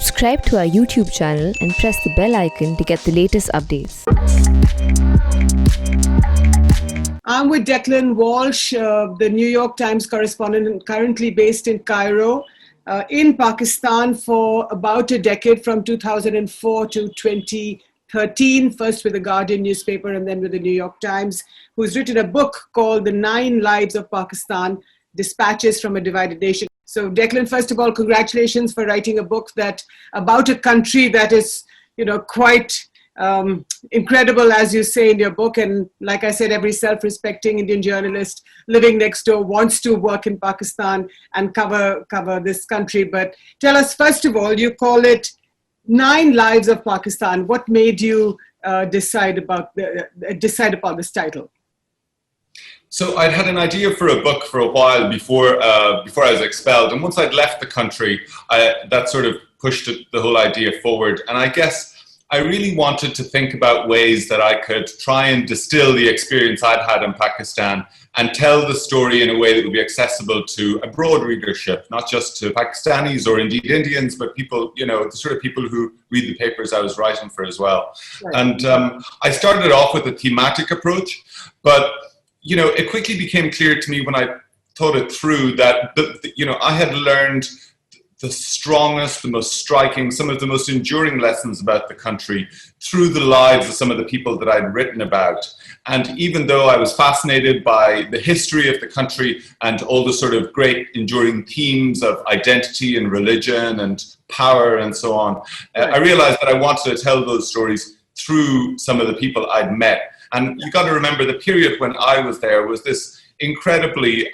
Subscribe to our YouTube channel and press the bell icon to get the latest updates. I'm with Declan Walsh, the New York Times correspondent, currently based in Cairo, in Pakistan for about a decade, from 2004 to 2013, first with the Guardian newspaper and then with the New York Times, who's written a book called The 9 Lives of Pakistan, Dispatches from a Divided Nation. So Declan, first of all, congratulations for writing a book about a country that is, quite incredible, as you say in your book. And like I said, every self-respecting Indian journalist living next door wants to work in Pakistan and cover this country. But tell us, first of all, you call it 9 Lives of Pakistan. What made you decide upon this title? So I'd had an idea for a book for a while before I was expelled, and once I'd left the country, that sort of pushed the whole idea forward. And I guess I really wanted to think about ways that I could try and distill the experience I'd had in Pakistan and tell the story in a way that would be accessible to a broad readership, not just to Pakistanis or indeed Indians, but people, the sort of people who read the papers I was writing for as well. Right. And I started off with a thematic approach, but it quickly became clear to me when I thought it through that, I had learned the strongest, the most striking, some of the most enduring lessons about the country through the lives of some of the people that I'd written about. And even though I was fascinated by the history of the country and all the sort of great enduring themes of identity and religion and power and so on, I realized that I wanted to tell those stories through some of the people I'd met. And you got to remember, the period when I was there was this incredibly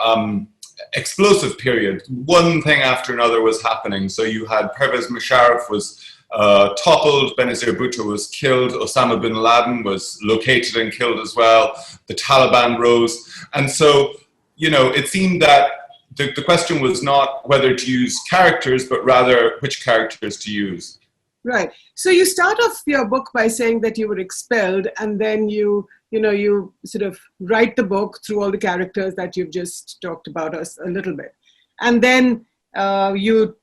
explosive period. One thing after another was happening. So you had Pervez Musharraf was toppled, Benazir Bhutto was killed, Osama bin Laden was located and killed as well, the Taliban rose. And so, it seemed that the question was not whether to use characters, but rather which characters to use. Right. So you start off your book by saying that you were expelled, and then you sort of write the book through all the characters that you've just talked about us a little bit. And then you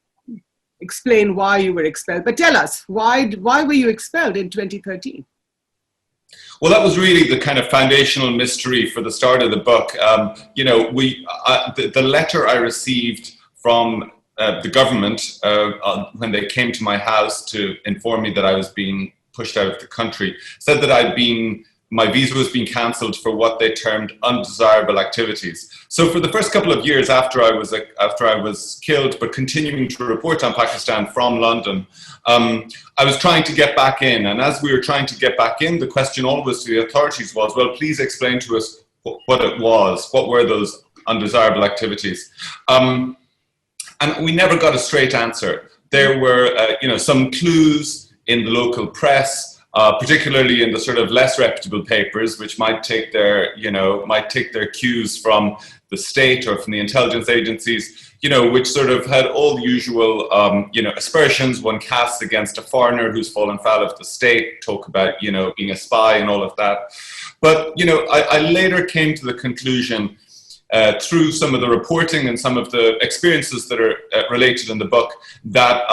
explain why you were expelled. But tell us, why were you expelled in 2013? Well, that was really the kind of foundational mystery for the start of the book. The letter I received from the government, when they came to my house to inform me that I was being pushed out of the country, said that my visa was being cancelled for what they termed undesirable activities. So for the first couple of years after I was killed, but continuing to report on Pakistan from London, I was trying to get back in. And as we were trying to get back in, the question always to the authorities was, well, please explain to us what it was. What were those undesirable activities? And we never got a straight answer. There were, some clues in the local press, particularly in the sort of less reputable papers, which might take their cues from the state or from the intelligence agencies, which sort of had all the usual, aspersions one casts against a foreigner who's fallen foul of the state, talk about, being a spy and all of that. But, I later came to the conclusion, through some of the reporting and some of the experiences that are related in the book, that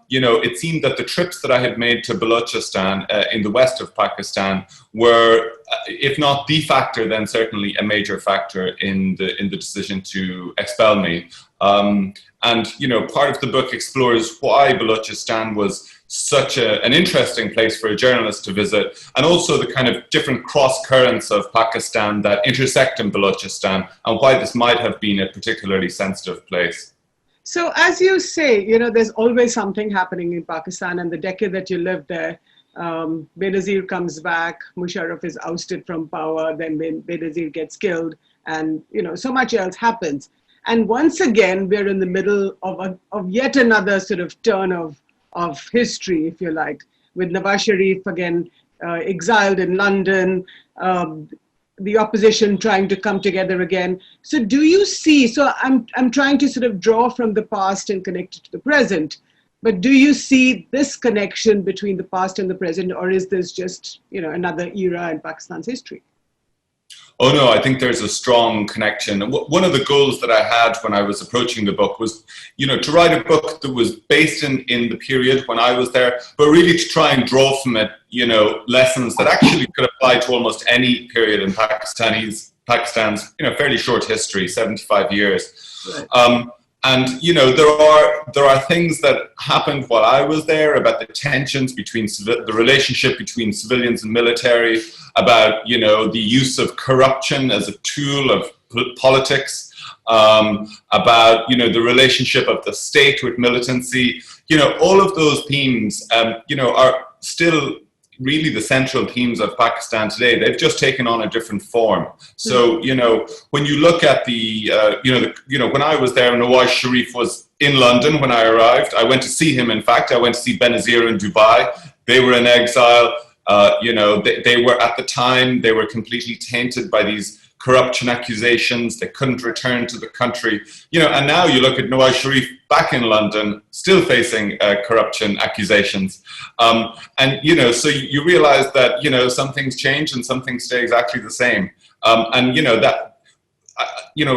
it seemed that the trips that I had made to Balochistan in the west of Pakistan were, if not the factor, then certainly a major factor in the decision to expel me. And part of the book explores why Balochistan was such an interesting place for a journalist to visit, and also the kind of different cross currents of Pakistan that intersect in Balochistan, and why this might have been a particularly sensitive place. So as you say, there's always something happening in Pakistan, and the decade that you lived there, Benazir comes back, Musharraf is ousted from power, then Benazir gets killed, and so much else happens. And once again, we're in the middle of yet another sort of turn of history, if you like, with Nawaz Sharif again exiled in London, the opposition trying to come together again. So do you see, so I'm trying to sort of draw from the past and connect it to the present, but do you see this connection between the past and the present, or is this just, another era in Pakistan's history? Oh no, I think there's a strong connection. One of the goals that I had when I was approaching the book was, to write a book that was based in the period when I was there, but really to try and draw from it, lessons that actually could apply to almost any period in Pakistan's, fairly short history, 75 years. Right. And there are things that happened while I was there about the tensions between the relationship between civilians and military, about the use of corruption as a tool of politics, about the relationship of the state with militancy. All of those themes are still really the central themes of Pakistan today. They've just taken on a different form. So, when you look at when I was there, Nawaz Sharif was in London when I arrived. I went to see him, in fact. I went to see Benazir in Dubai. They were in exile. They were, at the time, they were completely tainted by these corruption accusations. They couldn't return to the country. And now you look at Nawaz Sharif back in London, still facing corruption accusations. So you realize that, some things change and some things stay exactly the same.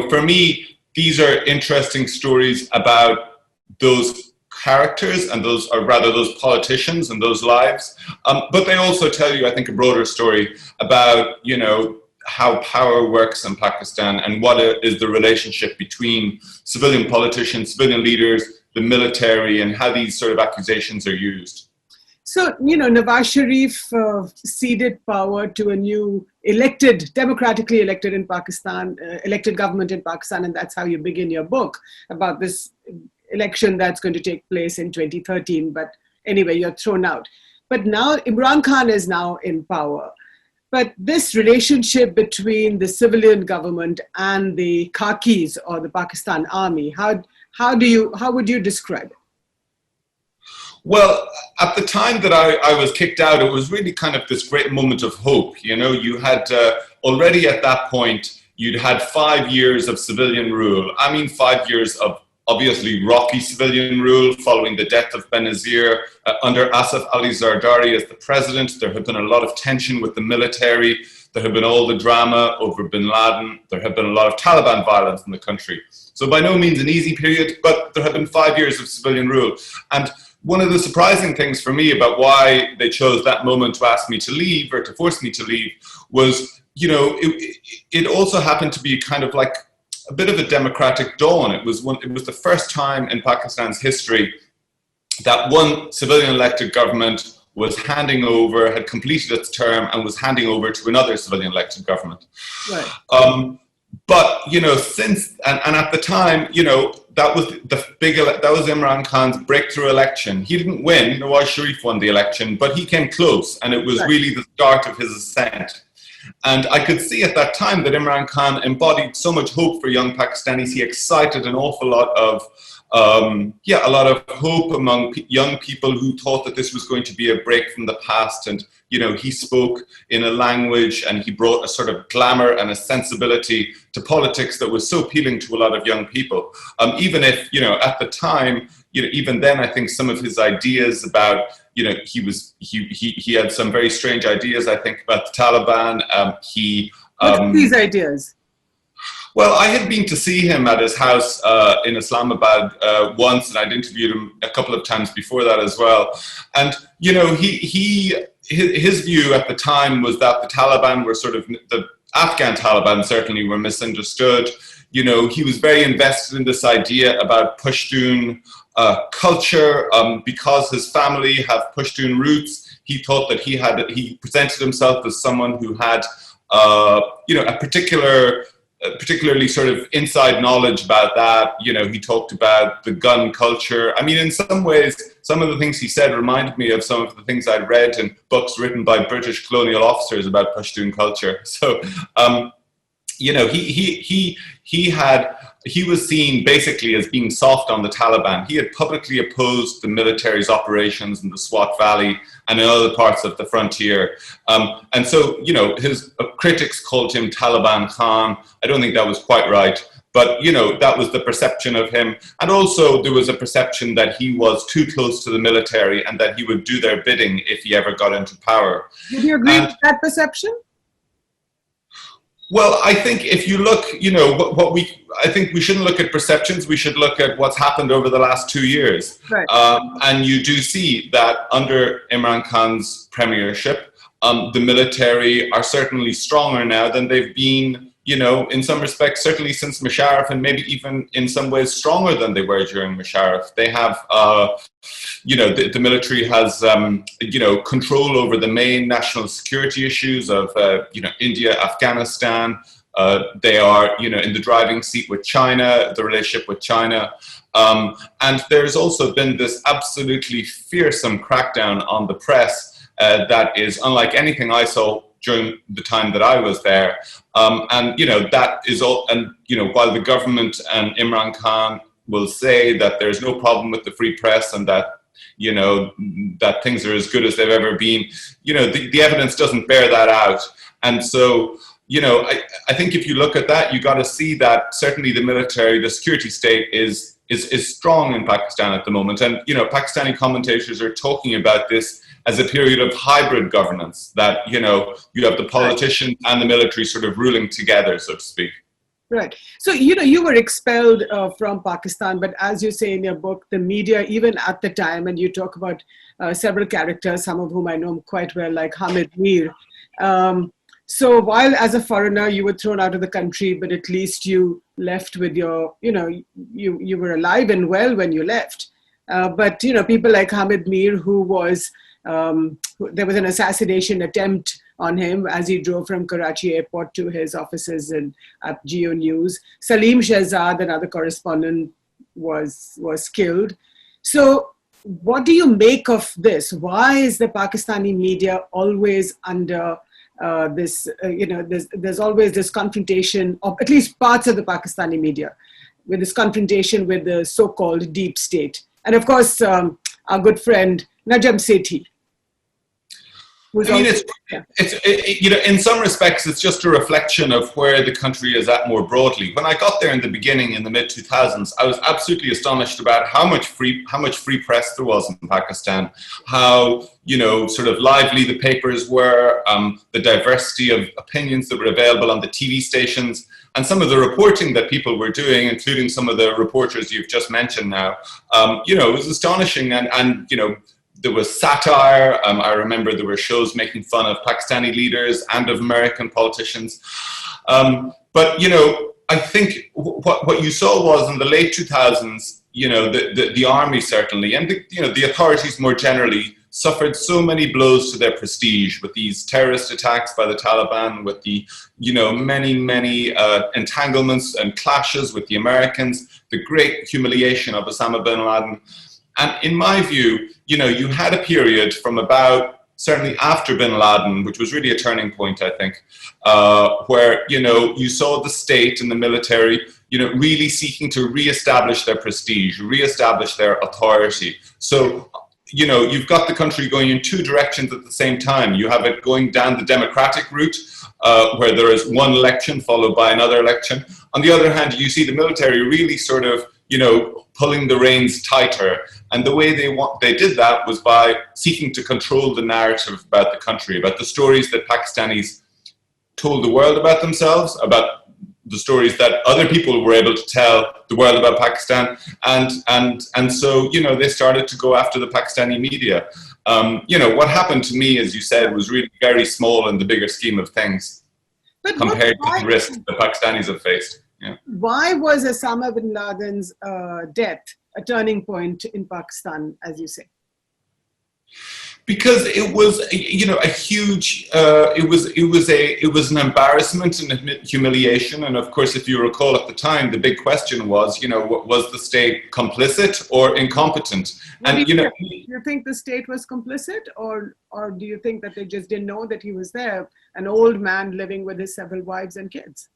For me, these are interesting stories about those characters and those politicians and those lives. But they also tell you, I think, a broader story about, how power works in Pakistan and what is the relationship between civilian politicians, civilian leaders, the military, and how these sort of accusations are used. So, Nawaz Sharif ceded power to a new democratically elected in Pakistan, elected government in Pakistan, and that's how you begin your book about this election that's going to take place in 2013. But anyway, you're thrown out. But now Imran Khan is now in power. But this relationship between the civilian government and the Khakis or the Pakistan army, how would you describe it? Well, at the time that I was kicked out, it was really kind of this great moment of hope. You had already at that point, you'd had 5 years of civilian rule. 5 years of obviously rocky civilian rule following the death of Benazir. Under Asif Ali Zardari as the president, there had been a lot of tension with the military. There had been all the drama over bin Laden. There had been a lot of Taliban violence in the country. So by no means an easy period, but there had been 5 years of civilian rule. And one of the surprising things for me about why they chose that moment to ask me to leave or to force me to leave was, it also happened to be kind of like a bit of a democratic dawn. It was the first time in Pakistan's history that one civilian elected government had completed its term and was handing over to another civilian elected government. Right. But since and at the time, that was that was Imran Khan's breakthrough election. He didn't win. Nawaz Sharif won the election, but he came close, and it was really the start of his ascent. And I could see at that time that Imran Khan embodied so much hope for young Pakistanis. He excited an awful lot of hope among young people who thought that this was going to be a break from the past. And, he spoke in a language and he brought a sort of glamour and a sensibility to politics that was so appealing to a lot of young people. Even if, at the time, even then, I think some of his ideas about, he had some very strange ideas, I think, about the Taliban. What are these ideas? Well, I had been to see him at his house in Islamabad once, and I'd interviewed him a couple of times before that as well. And, his view at the time was that the Taliban were the Afghan Taliban certainly were misunderstood. He was very invested in this idea about Pashtun culture. Because his family have Pashtun roots, he thought that he presented himself as someone who had, a particularly sort of inside knowledge about that. He talked about the gun culture. In some ways, some of the things he said reminded me of some of the things I'd read in books written by British colonial officers about Pashtun culture. So, he was seen basically as being soft on the Taliban. He had publicly opposed the military's operations in the Swat Valley and in other parts of the frontier. And so, his critics called him Taliban Khan. I don't think that was quite right. But, that was the perception of him. And also there was a perception that he was too close to the military and that he would do their bidding if he ever got into power. Did you agree with that perception? Well, I think if you look, I think we shouldn't look at perceptions. We should look at what's happened over the last 2 years. Right. And you do see that under Imran Khan's premiership, the military are certainly stronger now than they've been, in some respects, certainly since Musharraf, and maybe even in some ways stronger than they were during Musharraf. They have, the military has, control over the main national security issues of, India, Afghanistan. They are, in the driving seat with China, the relationship with China. And there's also been this absolutely fearsome crackdown on the press that is unlike anything I saw during the time that I was there. That is all, and, while the government and Imran Khan will say that there's no problem with the free press and that, that things are as good as they've ever been, the evidence doesn't bear that out. And so, I think if you look at that, you got to see that certainly the military, the security state is strong in Pakistan at the moment. And, Pakistani commentators are talking about this as a period of hybrid governance, that, you have the politicians and the military sort of ruling together, so to speak. Right. So, you were expelled from Pakistan, but as you say in your book, the media, even at the time, and you talk about several characters, some of whom I know quite well, like Hamid Mir. So while as a foreigner, you were thrown out of the country, but at least you left with your, you were alive and well when you left. But, people like Hamid Mir, who was, there was an assassination attempt on him as he drove from Karachi airport to his offices at Geo News. Salim Shehzad, another correspondent, was killed. So what do you make of this? Why is the Pakistani media always under there's always this confrontation of at least parts of the Pakistani media with this confrontation with the so-called deep state? And of course, our good friend Najam Sethi. In some respects, it's just a reflection of where the country is at more broadly. When I got there in the beginning, in the mid-2000s, I was absolutely astonished about how much free press there was in Pakistan, how, sort of lively the papers were, the diversity of opinions that were available on the TV stations, and some of the reporting that people were doing, including some of the reporters you've just mentioned now, it was astonishing. And there was satire. I remember there were shows making fun of Pakistani leaders and of American politicians. But, I think what you saw was in the late 2000s, the army certainly, and the authorities more generally, suffered so many blows to their prestige with these terrorist attacks by the Taliban, with the, many entanglements and clashes with the Americans, the great humiliation of Osama bin Laden. And in my view, you had a period from about, certainly after bin Laden, which was really a turning point, I think, where, you saw the state and the military, really seeking to reestablish their prestige, reestablish their authority. So, you've got the country going in two directions at the same time. You have it going down the democratic route, where there is one election followed by another election. On the other hand, you see the military really sort of, pulling the reins tighter. And the way they did that was by seeking to control the narrative about the country, about the stories that Pakistanis told the world about themselves, about the stories that other people were able to tell the world about Pakistan. And so, they started to go after the Pakistani media. What happened to me, as you said, was really very small in the bigger scheme of things, but compared to the risks the Pakistanis have faced. Yeah. Why was Osama bin Laden's death a turning point in Pakistan, as you say? Because it was, a huge. It was an embarrassment and a humiliation. And of course, if you recall at the time, the big question was, was the state complicit or incompetent? And do you think the state was complicit, or do you think that they just didn't know that he was there, an old man living with his several wives and kids?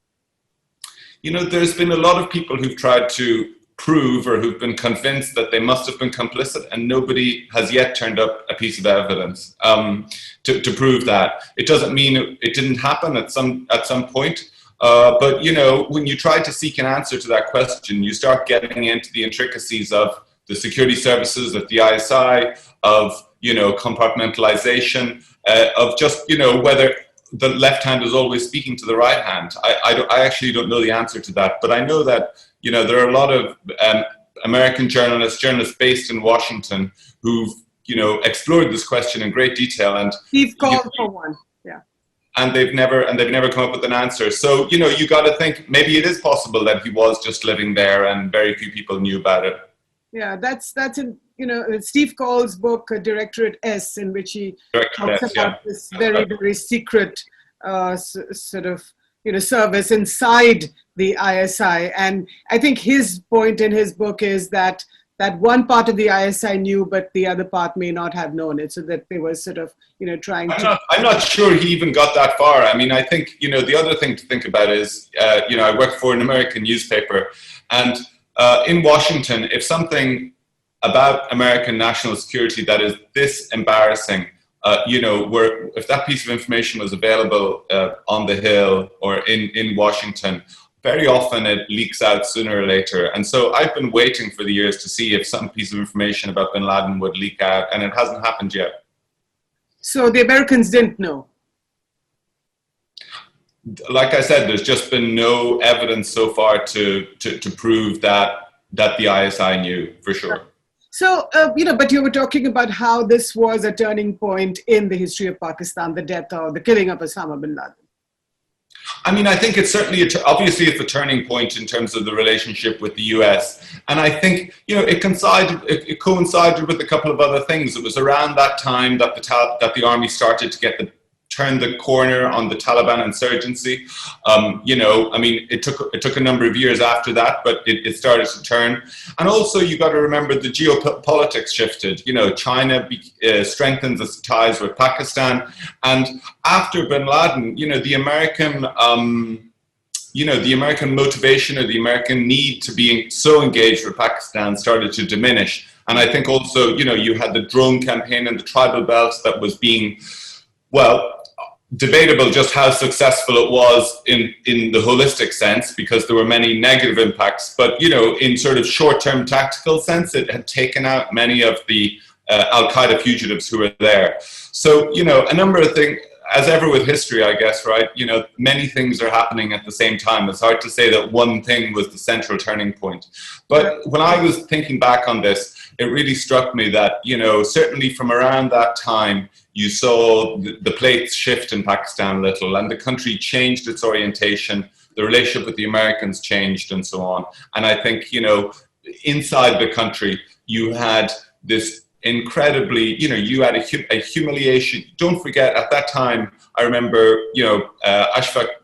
There's been a lot of people who've tried to prove or who've been convinced that they must have been complicit, and nobody has yet turned up a piece of evidence to prove that. It doesn't mean it didn't happen at some point, but when you try to seek an answer to that question, you start getting into the intricacies of the security services, of the ISI, of compartmentalization, of just whether the left hand is always speaking to the right hand. I actually don't know the answer to that, but I know that, you know, there are a lot of American journalists based in Washington who've, you know, explored this question in great detail, and Steve called for one. Yeah. And they've never come up with an answer. So, you know, you got to think maybe it is possible that he was just living there and very few people knew about it. Yeah, that's in, you know, Steve Call's book, Directorate S, in which he talks about this very secret sort of, you know, service inside the ISI. And I think his point in his book is that one part of the ISI knew, but the other part may not have known it, so that they were sort of, you know, trying to... I'm not sure he even got that far. I mean, I think, you know, the other thing to think about is, you know, I work for an American newspaper, and in Washington, if something about American national security that is this embarrassing, you know, if that piece of information was available on the Hill or in Washington, very often it leaks out sooner or later. And so I've been waiting for the years to see if some piece of information about bin Laden would leak out, and it hasn't happened yet. So the Americans didn't know? Like I said, there's just been no evidence so far to prove that the ISI knew, for sure. So, you know, but you were talking about how this was a turning point in the history of Pakistan, the death or the killing of Osama bin Laden. I mean, I think it's certainly, obviously it's a turning point in terms of the relationship with the US. And I think, you know, it coincided with a couple of other things. It was around that time that the army started to turn the corner on the Taliban insurgency. You know, I mean, it took a number of years after that, but it started to turn. And also, you got to remember the geopolitics shifted. You know, China strengthens its ties with Pakistan, and after bin Laden, you know, the American motivation or the American need to be so engaged with Pakistan started to diminish. And I think also, you know, you had the drone campaign in the tribal belts that was being, well, debatable just how successful it was in the holistic sense, because there were many negative impacts. But, you know, in sort of short-term tactical sense, it had taken out many of the Al-Qaeda fugitives who were there. So, you know, a number of things, as ever with history, I guess, right? You know, many things are happening at the same time. It's hard to say that one thing was the central turning point. But when I was thinking back on this, it really struck me that, you know, certainly from around that time, you saw the plates shift in Pakistan a little, and the country changed its orientation. The relationship with the Americans changed, and so on. And I think, you know, inside the country, you had this incredibly, you know, you had a humiliation. Don't forget, at that time, I remember, you know,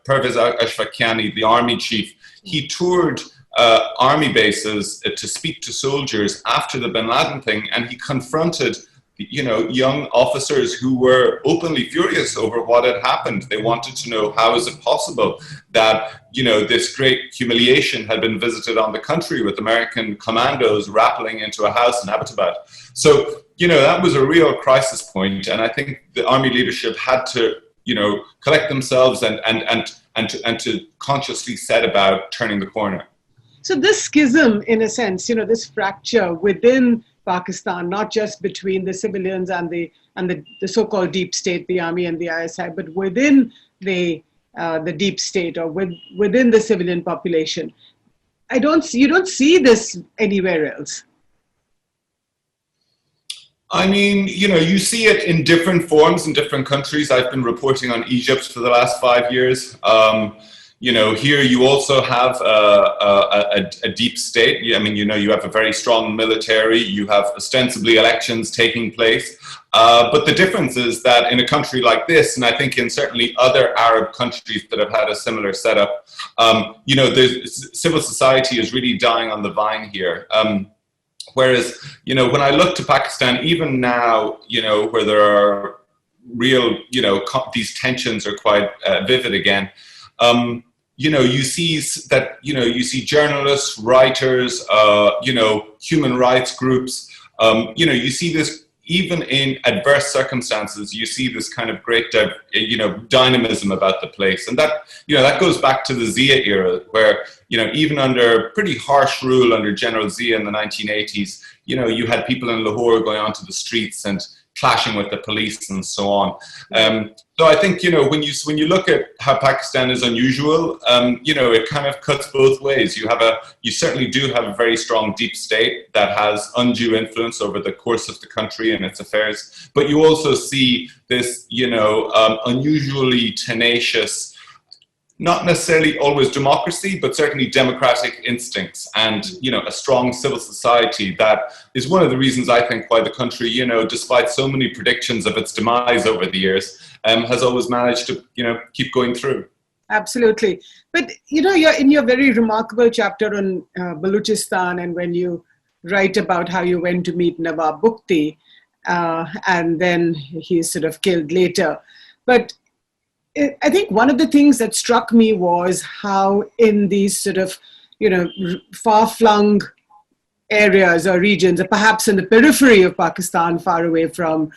Pervez Ashfaqiani, the army chief, he toured army bases to speak to soldiers after the bin Laden thing, and he confronted, you know, young officers who were openly furious over what had happened. They wanted to know, how is it possible that, you know, this great humiliation had been visited on the country with American commandos rappelling into a house in Abbottabad. So, you know, that was a real crisis point, and I think the army leadership had to, you know, collect themselves and to consciously set about turning the corner. So this schism, in a sense, you know, this fracture within Pakistan, not just between the civilians and the so-called deep state, the army and the ISI, but within the deep state or within the civilian population. You don't see this anywhere else. I mean, you know, you see it in different forms in different countries. I've been reporting on Egypt for the last 5 years. You know, here you also have a deep state. I mean, you know, you have a very strong military. You have ostensibly elections taking place. But the difference is that in a country like this, and I think in certainly other Arab countries that have had a similar setup, you know, civil society is really dying on the vine here. Whereas, you know, when I look to Pakistan, even now, you know, where there are real, you know, these tensions are quite vivid again. You know, you see that, you know, you see journalists, writers, you know, human rights groups, you know, you see this even in adverse circumstances, you see this kind of great, you know, dynamism about the place. And that, you know, that goes back to the Zia era where, you know, even under pretty harsh rule under General Zia in the 1980s, you know, you had people in Lahore going onto the streets and clashing with the police and so on. So I think, when you look at how Pakistan is unusual, it kind of cuts both ways. You certainly do have a very strong deep state that has undue influence over the course of the country and its affairs. But you also see this, unusually tenacious, not necessarily always democracy, but certainly democratic instincts and, a strong civil society. That is one of the reasons I think why the country, despite so many predictions of its demise over the years, has always managed to, keep going through. Absolutely. But, you're in your very remarkable chapter on Balochistan, and when you write about how you went to meet Nawab Bhutto, and then he's sort of killed later. But I think one of the things that struck me was how in these sort of, far-flung areas or regions, or perhaps in the periphery of Pakistan, far away from,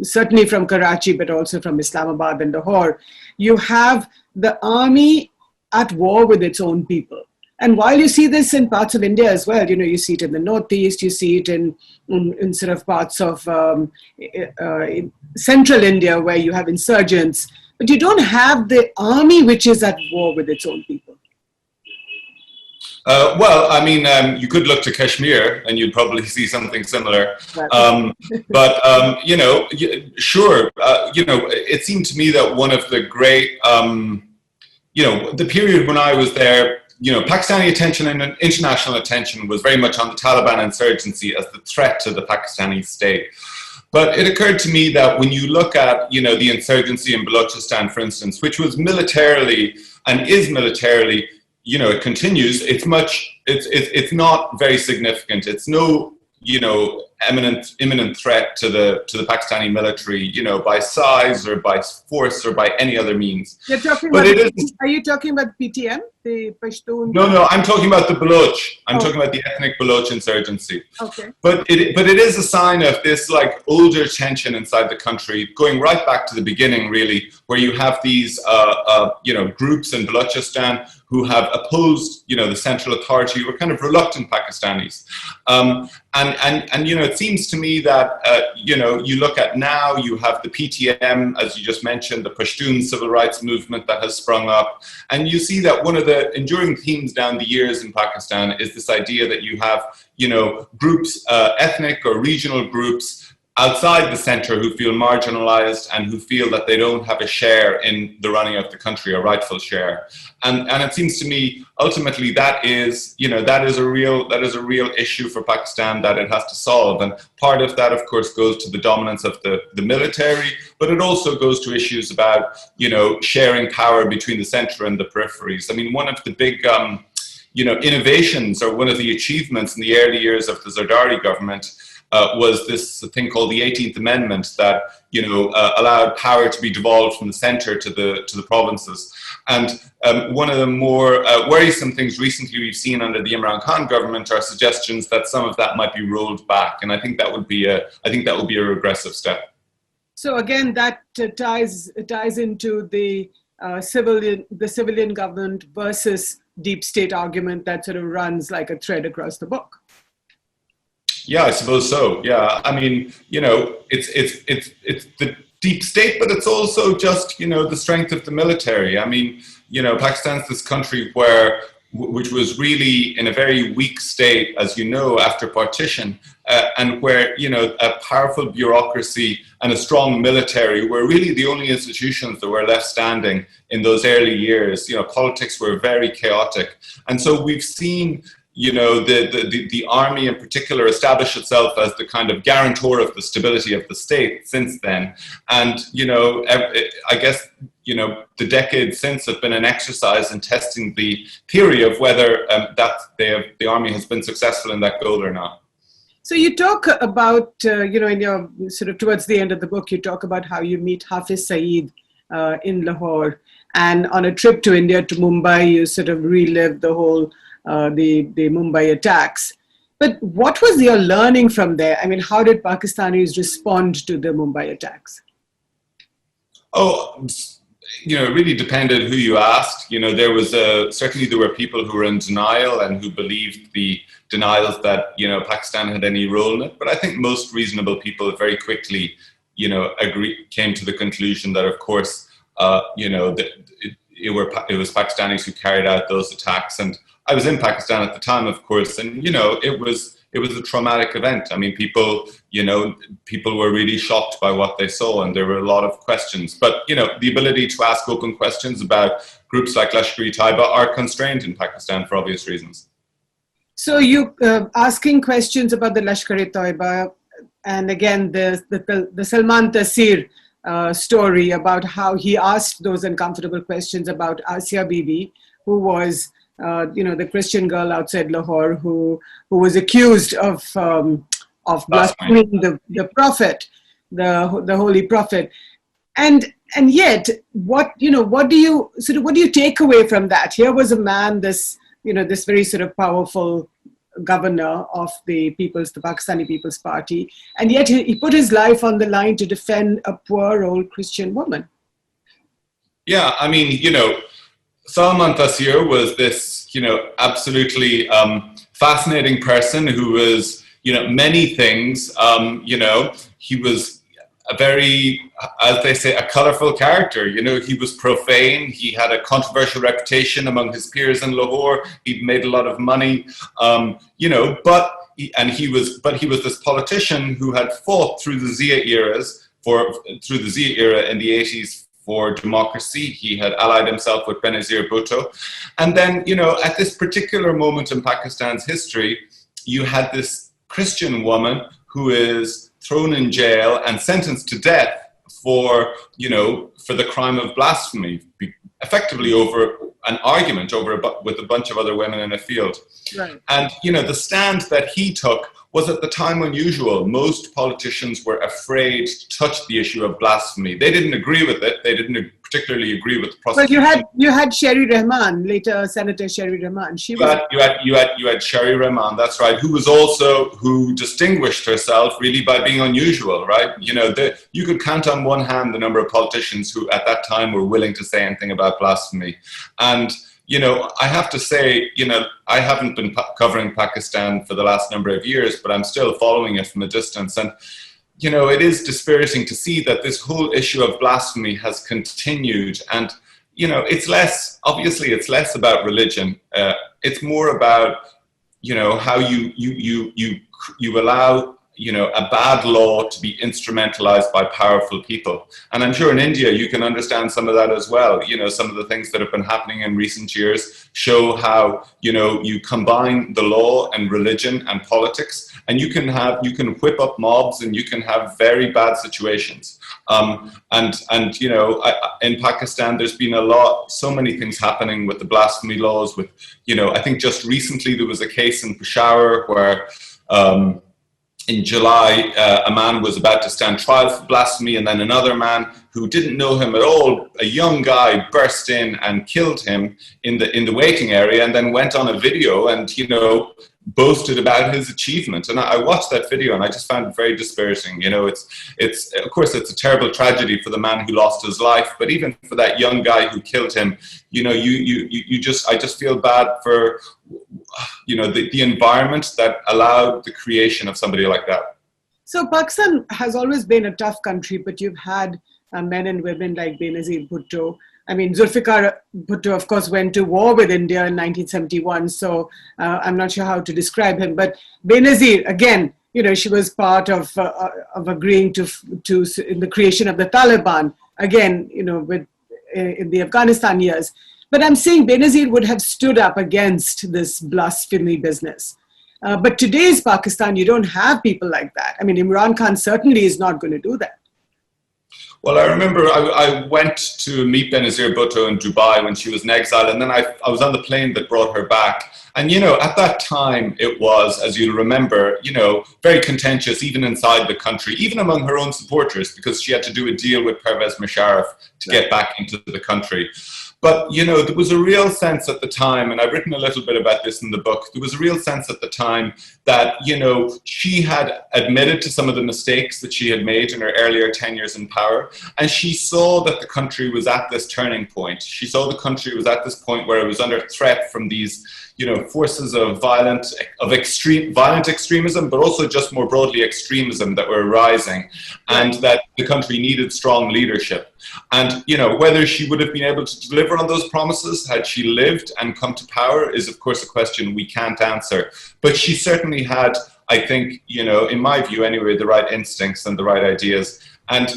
certainly from Karachi, but also from Islamabad and Lahore, you have the army at war with its own people. And while you see this in parts of India as well, you see it in the northeast, you see it in sort of parts of in central India where you have insurgents, but you don't have the army which is at war with its own people. You could look to Kashmir and you'd probably see something similar. Sure, it seemed to me that one of the great, the period when I was there, Pakistani attention and international attention was very much on the Taliban insurgency as the threat to the Pakistani state. But it occurred to me that when you look at, the insurgency in Balochistan, for instance, which was militarily and is militarily, it continues, it's not very significant. It's no, imminent threat to the Pakistani military, by size or by force or by any other means. You're talking are you talking about PTM, the Pashtun? No, I'm talking about the Baloch. I'm talking about the ethnic Baloch insurgency. Okay. But it is a sign of this older tension inside the country, going right back to the beginning, really, where you have these groups in Balochistan who have opposed, the central authority, who are kind of reluctant Pakistanis. It seems to me that, you look at now, you have the PTM, as you just mentioned, the Pashtun civil rights movement that has sprung up. And you see that one of the enduring themes down the years in Pakistan is this idea that you have, groups, ethnic or regional groups outside the center who feel marginalized and who feel that they don't have a share in the running of the country, a rightful share. And it seems to me, ultimately, that is a real issue for Pakistan that it has to solve. And part of that, of course, goes to the dominance of the military, but it also goes to issues about, sharing power between the center and the peripheries. I mean, one of the big, innovations, or one of the achievements in the early years of the Zardari government was this thing called the 18th Amendment that allowed power to be devolved from the center to the provinces. And one of the more worrisome things recently we've seen under the Imran Khan government are suggestions that some of that might be rolled back, and I think that would be a regressive step. So again, that ties into the civilian government versus deep state argument that sort of runs like a thread across the book. Yeah, I suppose so. Yeah, I mean, it's the deep state, but it's also just, the strength of the military. I mean, Pakistan's this country which was really in a very weak state, as you know, after partition, and where, a powerful bureaucracy and a strong military were really the only institutions that were left standing in those early years. Politics were very chaotic. And so we've seen, the army in particular establish itself as the kind of guarantor of the stability of the state since then. And, I guess, the decades since have been an exercise in testing the theory of whether the army has been successful in that goal or not. So you talk about, in your sort of towards the end of the book, you talk about how you meet Hafiz Saeed in Lahore, and on a trip to India, to Mumbai, you sort of relive the whole the Mumbai attacks. But what was your learning from there? I mean, how did Pakistanis respond to the Mumbai attacks? Oh, it really depended who you asked. There was certainly there were people who were in denial and who believed the denials that, Pakistan had any role in it. But I think most reasonable people very quickly, came to the conclusion that, of course, it was Pakistanis who carried out those attacks. And I was in Pakistan at the time, of course, and, it was a traumatic event. I mean, people were really shocked by what they saw, and there were a lot of questions. But, the ability to ask open questions about groups like Lashkar-e-Taiba are constrained in Pakistan for obvious reasons. So you asking questions about the Lashkar-e-Taiba, and again, the Salmaan Taseer story about how he asked those uncomfortable questions about Asia Bibi, who was the Christian girl outside Lahore who was accused of blaspheming the prophet, the holy prophet, and yet what do you take away from that? Here was a man, this very sort of powerful governor of the Pakistani People's Party, and yet he put his life on the line to defend a poor old Christian woman. Yeah, I mean, Salmaan Taseer was this, absolutely fascinating person who was, many things. He was a very, as they say, a colorful character. He was profane. He had a controversial reputation among his peers in Lahore. He'd made a lot of money, but he was this politician who had fought through the Zia era in the 80s for democracy. He had allied himself with Benazir Bhutto. And then, at this particular moment in Pakistan's history, you had this Christian woman who is thrown in jail and sentenced to death for the crime of blasphemy, effectively over an argument with a bunch of other women in a field. Right. And, the stand that he took was at the time unusual. Most politicians were afraid to touch the issue of blasphemy. They didn't agree with it. They didn't particularly agree with the prosecution. Well, you had Sherry Rahman, later Senator Sherry Rahman. You had Sherry Rahman, that's right, who distinguished herself really by being unusual, right? You could count on one hand the number of politicians who at that time were willing to say anything about blasphemy. And I have to say, I haven't been covering Pakistan for the last number of years, but I'm still following it from a distance. And, it is dispiriting to see that this whole issue of blasphemy has continued. And, it's less about religion. It's more about, how you allow a bad law to be instrumentalized by powerful people. And I'm sure in India you can understand some of that as well. Some of the things that have been happening in recent years show how, you combine the law and religion and politics, and you can whip up mobs and you can have very bad situations. In Pakistan, there's been so many things happening with the blasphemy laws. With, I think just recently there was a case in Peshawar where, in July, a man was about to stand trial for blasphemy, and then another man who didn't know him at all, a young guy, burst in and killed him in the waiting area, and then went on a video and, boasted about his achievement. And I watched that video and I just found it very dispiriting. It's of course it's a terrible tragedy for the man who lost his life, but even for that young guy who killed him, I just feel bad for, the environment that allowed the creation of somebody like that. So Pakistan has always been a tough country, but you've had men and women like Benazir Bhutto. I mean, Zulfikar Bhutto, of course, went to war with India in 1971, so I'm not sure how to describe him. But Benazir, again, she was part of agreeing to in the creation of the Taliban, again, in the Afghanistan years. But I'm saying Benazir would have stood up against this blasphemy business. But today's Pakistan, you don't have people like that. I mean, Imran Khan certainly is not going to do that. Well, I remember I went to meet Benazir Bhutto in Dubai when she was in exile, and then I was on the plane that brought her back. And, at that time it was, as you'll remember, very contentious even inside the country, even among her own supporters, because she had to do a deal with Pervez Musharraf to get back into the country. But, you know, there was a real sense at the time, and I've written a little bit about this in the book, there was a real sense at the time that, you know, she had admitted to some of the mistakes that she had made in her earlier tenures in power, and she saw that the country was at this turning point. She saw the country was at this point where it was under threat from these, you know, forces of violent extremism, but also just more broadly extremism that were rising, and that the country needed strong leadership. And, you know, whether she would have been able to deliver on those promises had she lived and come to power is, of course, a question we can't answer. But she certainly had, I think, you know, in my view anyway, the right instincts and the right ideas. And,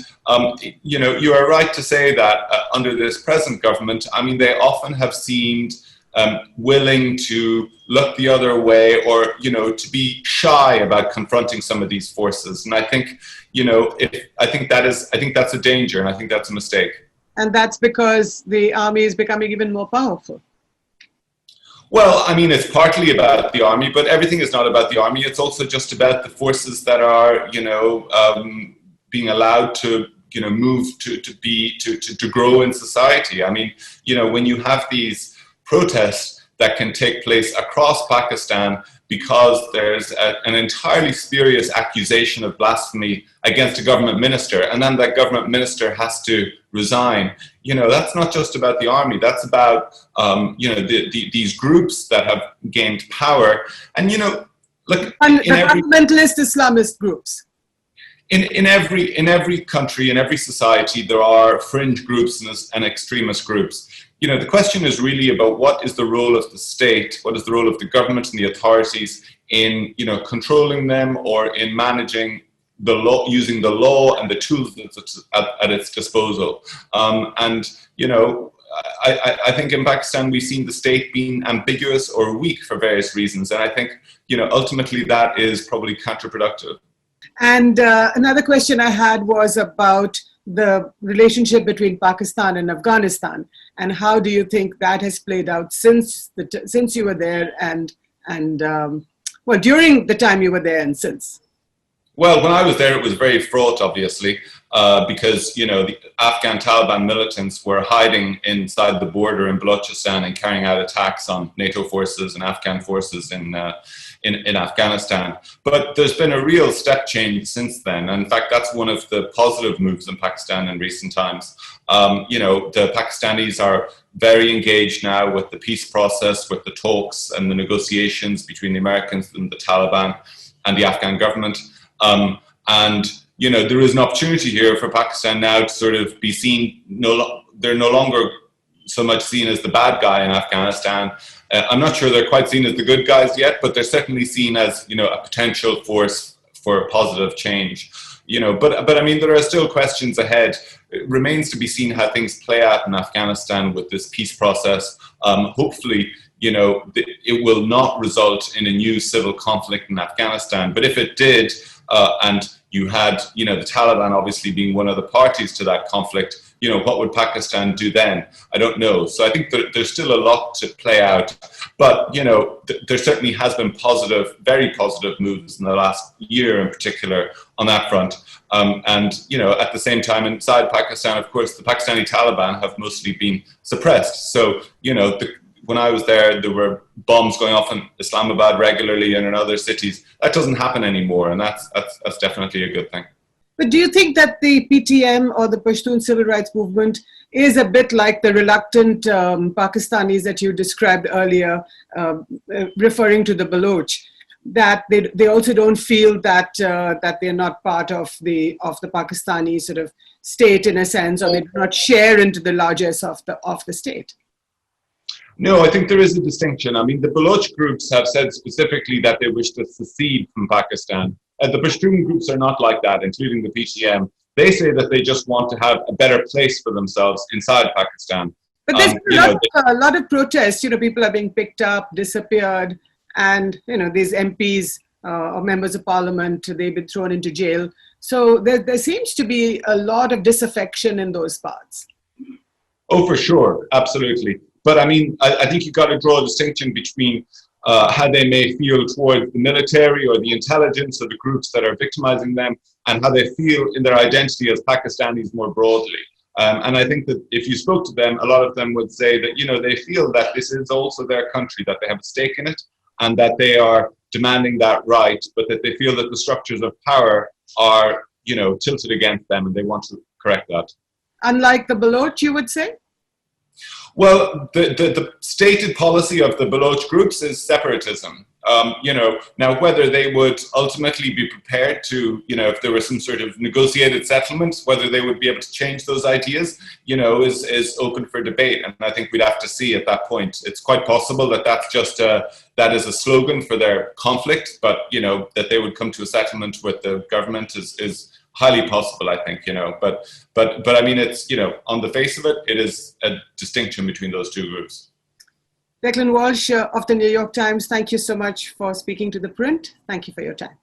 you know, you are right to say that under this present government, I mean, they often have seemed willing to look the other way, or, you know, to be shy about confronting some of these forces. And I think, you know, I think that's a danger, and I think that's a mistake. And that's because the army is becoming even more powerful. Well, I mean, it's partly about the army, but everything is not about the army. It's also just about the forces that are, you know, being allowed to, you know, move to grow in society. I mean, you know, when you have these protests that can take place across Pakistan because there's an entirely spurious accusation of blasphemy against a government minister, and then that government minister has to resign. You know, that's not just about the army. That's about, you know, these groups that have gained power. And, you know, look, fundamentalist Islamist groups. In every country, in every society, there are fringe groups and extremist groups. You know, the question is really about what is the role of the state, what is the role of the government and the authorities in, you know, controlling them, or in managing the law, using the law and the tools that's at its disposal. And, you know, I think in Pakistan we've seen the state being ambiguous or weak for various reasons. And I think, you know, ultimately that is probably counterproductive. And another question I had was about the relationship between Pakistan and Afghanistan, and how do you think that has played out since you were there, and well, during the time you were there and since? Well, when I was there, it was very fraught, obviously, because, you know, the Afghan Taliban militants were hiding inside the border in Balochistan and carrying out attacks on NATO forces and Afghan forces in Afghanistan. But there's been a real step change since then. And in fact, that's one of the positive moves in Pakistan in recent times. You know, the Pakistanis are very engaged now with the peace process, with the talks and the negotiations between the Americans and the Taliban and the Afghan government. And, you know, there is an opportunity here for Pakistan now to sort of be seen, they're no longer so much seen as the bad guy in Afghanistan. I'm not sure they're quite seen as the good guys yet, but they're certainly seen as, you know, a potential force for positive change. You know, but I mean, there are still questions ahead. It remains to be seen how things play out in Afghanistan with this peace process. Hopefully, you know, it will not result in a new civil conflict in Afghanistan. But if it did, and you had, you know, the Taliban obviously being one of the parties to that conflict, you know, what would Pakistan do then? I don't know. So I think that there's still a lot to play out. But, you know, there certainly has been positive, very positive moves in the last year in particular on that front. And, you know, at the same time, inside Pakistan, of course, the Pakistani Taliban have mostly been suppressed. So, you know, when I was there were bombs going off in Islamabad regularly and in other cities. That doesn't happen anymore, and that's definitely a good thing. But do you think that the PTM or the Pashtun civil rights movement is a bit like the reluctant Pakistanis that you described earlier, referring to the Baloch, that they also don't feel that that they're not part of the Pakistani sort of state in a sense, or they do not share into the largesse of the state? No, I think there is a distinction. I mean, the Baloch groups have said specifically that they wish to secede from Pakistan. The Pashtun groups are not like that, including the PTM. They say that they just want to have a better place for themselves inside Pakistan. But there's been a lot of protests. You know, people are being picked up, disappeared, and, you know, these MPs or members of parliament, they've been thrown into jail. So there seems to be a lot of disaffection in those parts. Oh, for sure. Absolutely. But I mean, I think you've got to draw a distinction between how they may feel towards the military or the intelligence or the groups that are victimizing them, and how they feel in their identity as Pakistanis more broadly. And I think that if you spoke to them, a lot of them would say that, you know, they feel that this is also their country, that they have a stake in it, and that they are demanding that right, but that they feel that the structures of power are, you know, tilted against them, and they want to correct that. Unlike the Baloch, you would say? Well, the stated policy of the Baloch groups is separatism. You know, now whether they would ultimately be prepared to, you know, if there was some sort of negotiated settlement, whether they would be able to change those ideas, you know, is open for debate. And I think we'd have to see at that point. It's quite possible that that's just that is a slogan for their conflict, but, you know, that they would come to a settlement with the government is highly possible, I think, you know, but I mean, it's, you know, on the face of it, it is a distinction between those two groups. Declan Walsh of the New York Times, thank you so much for speaking to The Print. Thank you for your time.